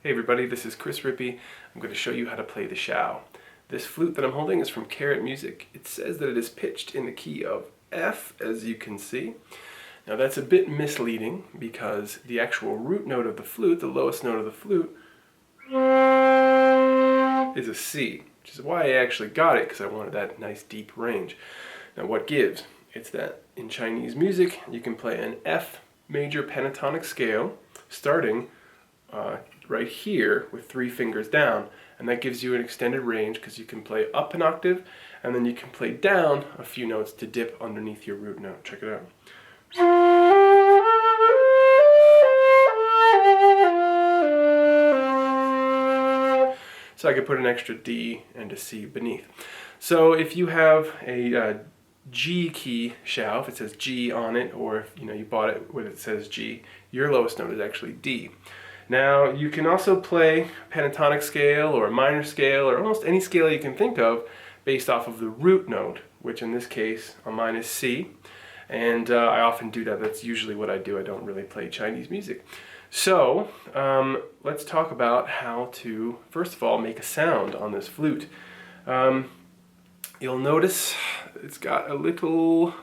Hey everybody, this is Chris Rippey. I'm going to show you how to play the xiao. This flute that I'm holding is from Carrot Music. It says that it is pitched in the key of F, as you can see. Now that's a bit misleading because the actual root note of the flute, the lowest note of the flute, is a C, which is why I actually got it, because I wanted that nice deep range. Now what gives? It's that in Chinese music you can play an F major pentatonic scale starting right here with 3 fingers down, and that gives you an extended range because you can play up an octave and then you can play down a few notes to dip underneath your root note. Check it out. So I could put an extra D and a C beneath. So if you have a G key xiao, if it says G on it, or if you bought it when it says G, your lowest note is actually D. Now you can also play pentatonic scale or a minor scale or almost any scale you can think of based off of the root note, which in this case on mine is C, and I often do that. That's usually what I do. I don't really play Chinese music. So let's talk about how to first of all make a sound on this flute. You'll notice it's got a little,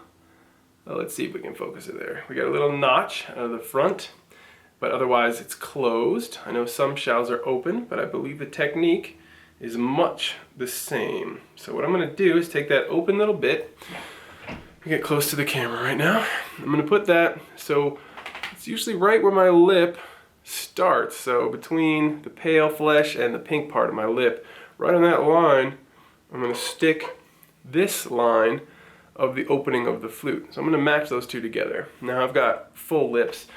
let's see if we can focus it there. We got a little notch out of the front, but otherwise it's closed. I know some xiaos are open, but I believe the technique is much the same. So what I'm going to do is take that open little bit. We get close to the camera right now. I'm going to put that, so it's usually right where my lip starts. So between the pale flesh and the pink part of my lip, right on that line, I'm going to stick this line of the opening of the flute. So I'm going to match those two together. Now I've got full lips.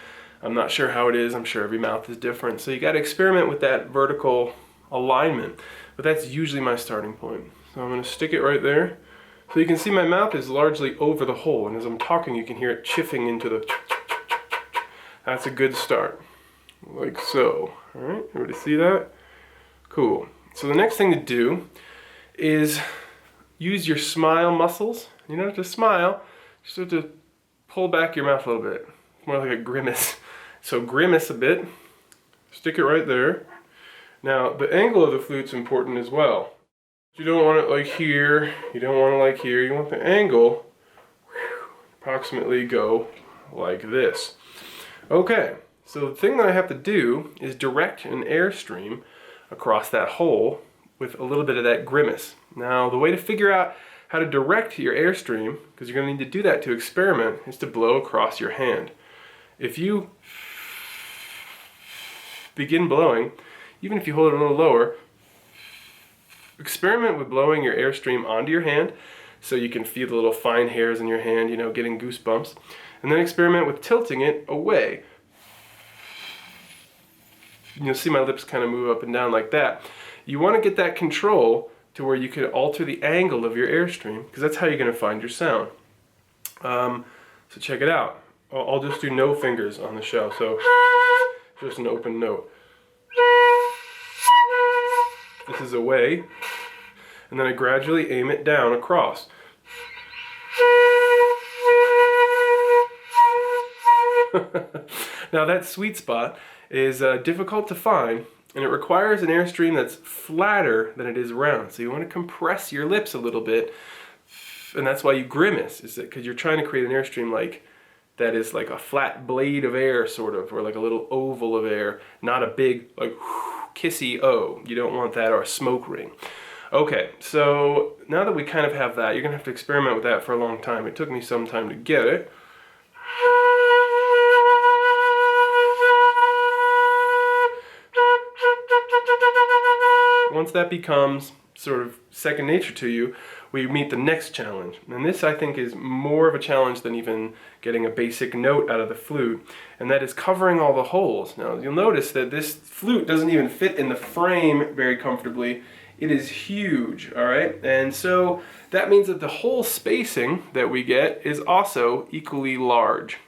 I'm not sure how it is. I'm sure every mouth is different. So you got to experiment with that vertical alignment. But that's usually my starting point. So I'm going to stick it right there. So you can see my mouth is largely over the hole. And as I'm talking, you can hear it chiffing into the... That's a good start. Like so. All right, everybody see that? Cool. So the next thing to do is use your smile muscles. You don't have to smile. You just have to pull back your mouth a little bit. It's more like a grimace. So grimace a bit, stick it right there. Now the angle of the flute's important as well. You don't want it like here, you don't want it like here, you want the angle approximately go like this. Okay, so the thing that I have to do is direct an airstream across that hole with a little bit of that grimace. Now the way to figure out how to direct your airstream, because you're going to need to do that to experiment, is to blow across your hand. If you begin blowing, even if you hold it a little lower, experiment with blowing your airstream onto your hand so you can feel the little fine hairs in your hand, getting goosebumps. And then experiment with tilting it away. You'll see my lips kind of move up and down like that. You want to get that control to where you can alter the angle of your airstream, because that's how you're going to find your sound. So check it out. I'll just do no fingers on the xiao, so just an open note. This is away, and then I gradually aim it down across. Now that sweet spot is difficult to find, and it requires an airstream that's flatter than it is round. So you want to compress your lips a little bit, and that's why you grimace, is that because you're trying to create an airstream like that is like a flat blade of air, sort of, or like a little oval of air, not a big like kissy O. You don't want that, or a smoke ring. Okay, so now that we kind of have that, you're gonna have to experiment with that for a long time. It took me some time to get it. Once that becomes sort of second nature to you, we meet the next challenge. And this, I think, is more of a challenge than even getting a basic note out of the flute, and that is covering all the holes. Now, you'll notice that this flute doesn't even fit in the frame very comfortably. It is huge, all right? And so that means that the hole spacing that we get is also equally large.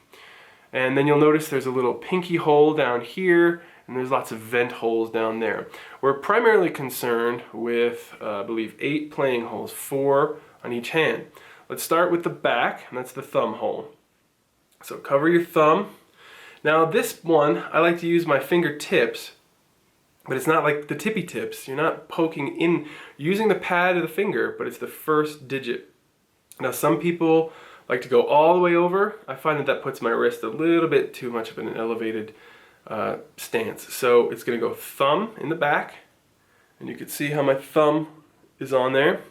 And then you'll notice there's a little pinky hole down here, and there's lots of vent holes down there. We're primarily concerned with, I believe, 8 playing holes, 4 on each hand. Let's start with the back, and that's the thumb hole. So cover your thumb. Now this one, I like to use my fingertips But it's not like the tippy tips. You're not poking in, using the pad of the finger, but it's the first digit. Now some people like to go all the way over. I find that that puts my wrist a little bit too much of an elevated stance. So it's going to go thumb in the back, and you can see how my thumb is on there.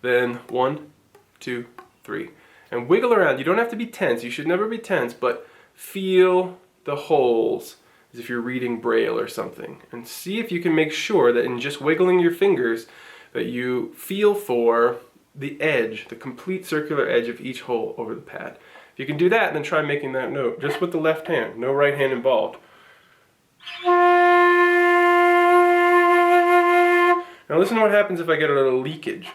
Then 1, 2, 3. And wiggle around. You don't have to be tense. You should never be tense, but feel the holes as if you're reading Braille or something. And see if you can make sure that in just wiggling your fingers that you feel for the edge, the complete circular edge of each hole over the pad. If you can do that, then try making that note just with the left hand, no right hand involved. Now listen to what happens if I get a little leakage.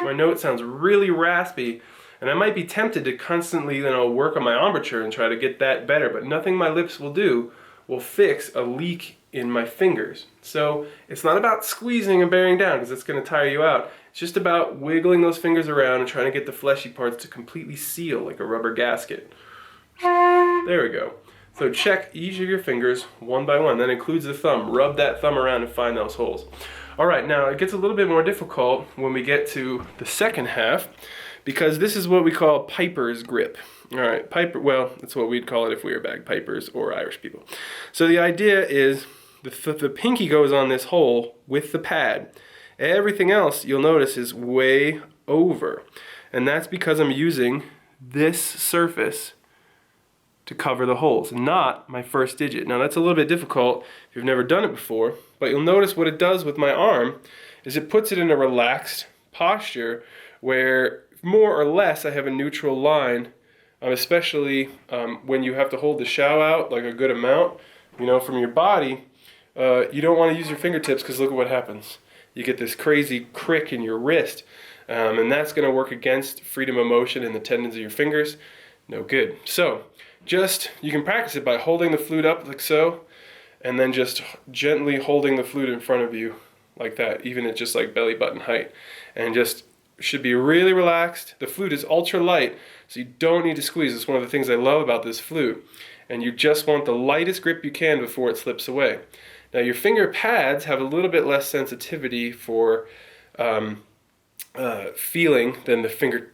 My note sounds really raspy, and I might be tempted to constantly, work on my embouchure and try to get that better, but nothing my lips will do will fix a leak in my fingers. So it's not about squeezing and bearing down, because it's going to tire you out. It's just about wiggling those fingers around and trying to get the fleshy parts to completely seal like a rubber gasket. There we go. So check each of your fingers one by one. That includes the thumb. Rub that thumb around and find those holes. All right, now it gets a little bit more difficult when we get to the second half, because this is what we call piper's grip. All right, piper, well, that's what we'd call it if we were bagpipers or Irish people. So the idea is the pinky goes on this hole with the pad. Everything else, you'll notice, is way over. And that's because I'm using this surface to cover the holes, not my first digit. Now that's a little bit difficult if you've never done it before, but you'll notice what it does with my arm is it puts it in a relaxed posture where more or less I have a neutral line, especially when you have to hold the xiao out like a good amount, from your body. You don't want to use your fingertips, because look at what happens. You get this crazy crick in your wrist, and that's going to work against freedom of motion in the tendons of your fingers. No good. So you can practice it by holding the flute up like so, and then just gently holding the flute in front of you like that, even at just like belly button height, and just should be really relaxed. The flute is ultra light, so you don't need to squeeze. It's one of the things I love about this flute, and you just want the lightest grip you can before it slips away. Now your finger pads have a little bit less sensitivity for feeling than the finger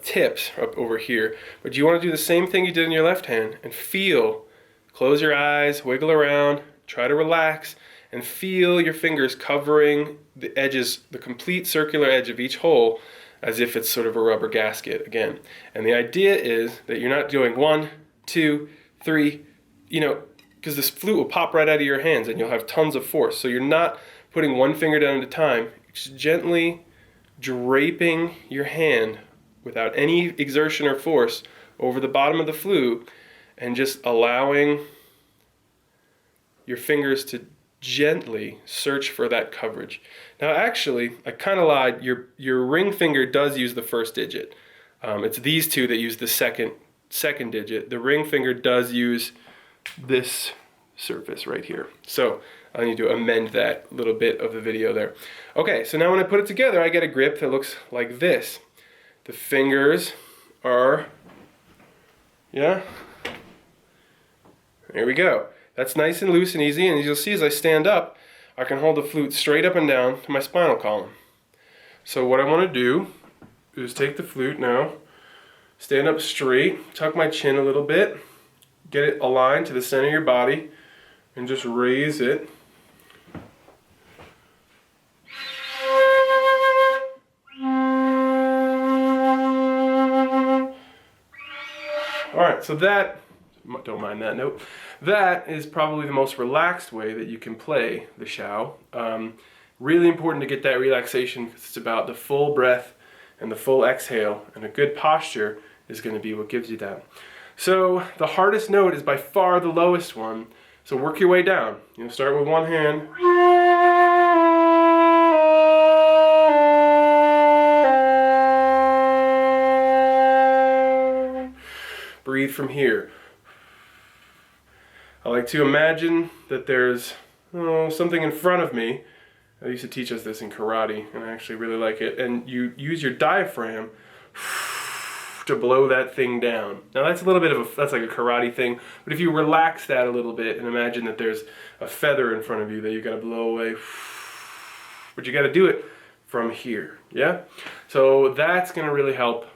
tips up over here, but you want to do the same thing you did in your left hand and feel. Close your eyes, wiggle around, try to relax, and feel your fingers covering the edges, the complete circular edge of each hole, as if it's sort of a rubber gasket again. And the idea is that you're not doing 1, 2, 3, because this flute will pop right out of your hands and you'll have tons of force. So you're not putting one finger down at a time, just gently draping your hand without any exertion or force over the bottom of the flute, and just allowing your fingers to gently search for that coverage. Now actually, I kind of lied. Your ring finger does use the first digit. It's these two that use the second digit. The ring finger does use this surface right here. So I need to amend that little bit of the video there. Okay, so now when I put it together, I get a grip that looks like this. The fingers are, there we go. That's nice and loose and easy, and as you'll see as I stand up, I can hold the flute straight up and down to my spinal column. So what I want to do is take the flute now, stand up straight, tuck my chin a little bit, get it aligned to the center of your body, and just raise it. Alright, so that, don't mind that note, that is probably the most relaxed way that you can play the xiao. Really important to get that relaxation, because it's about the full breath and the full exhale, and a good posture is going to be what gives you that. So the hardest note is by far the lowest one, so work your way down. Start with one hand. Breathe from here. I like to imagine that there's something in front of me. They used to teach us this in karate, and I actually really like it. And you use your diaphragm to blow that thing down. Now that's a little bit of that's like a karate thing, but if you relax that a little bit and imagine that there's a feather in front of you that you got to blow away, but you got to do it from here, yeah? So that's going to really help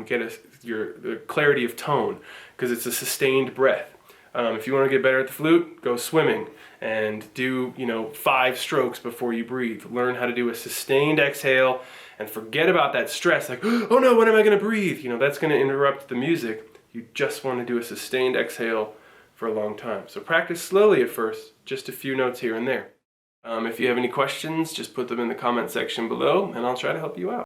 get the clarity of tone, because it's a sustained breath. If you want to get better at the flute, go swimming and do, 5 strokes before you breathe. Learn how to do a sustained exhale and forget about that stress, like, oh no, when am I going to breathe? That's going to interrupt the music. You just want to do a sustained exhale for a long time. So practice slowly at first, just a few notes here and there. If you have any questions, just put them in the comment section below and I'll try to help you out.